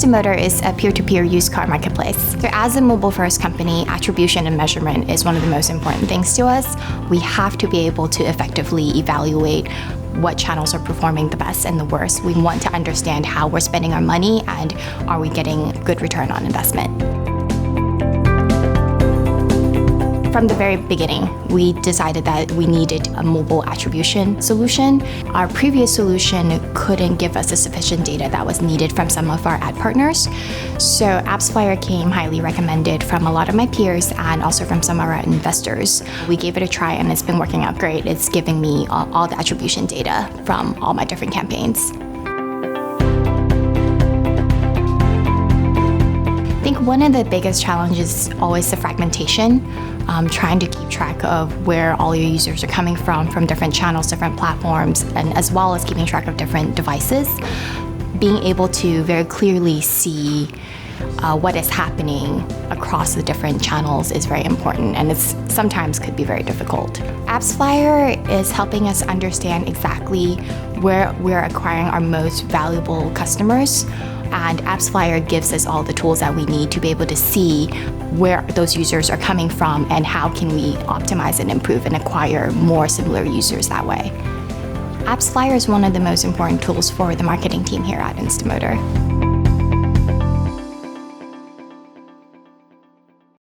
Instamotor is a peer-to-peer used car marketplace. So as a mobile-first company, attribution and measurement is one of the most important things to us. We have to be able to effectively evaluate what channels are performing the best and the worst. We want to understand how we're spending our money and are we getting good return on investment. From the very beginning, we decided that we needed a mobile attribution solution. Our previous solution couldn't give us the sufficient data that was needed from some of our ad partners. So AppsFlyer came highly recommended from a lot of my peers and also from some of our investors. We gave it a try and it's been working out great. It's giving me all the attribution data from all my different campaigns. I think one of the biggest challenges is always the fragmentation, trying to keep track of where all your users are coming from different channels, different platforms, and as well as keeping track of different devices. Being able to very clearly see what is happening across the different channels is very important, and it's sometimes could be very difficult. AppsFlyer is helping us understand exactly where we're acquiring our most valuable customers. And AppsFlyer gives us all the tools that we need to be able to see where those users are coming from and how can we optimize and improve and acquire more similar users that way. AppsFlyer is one of the most important tools for the marketing team here at Instamotor.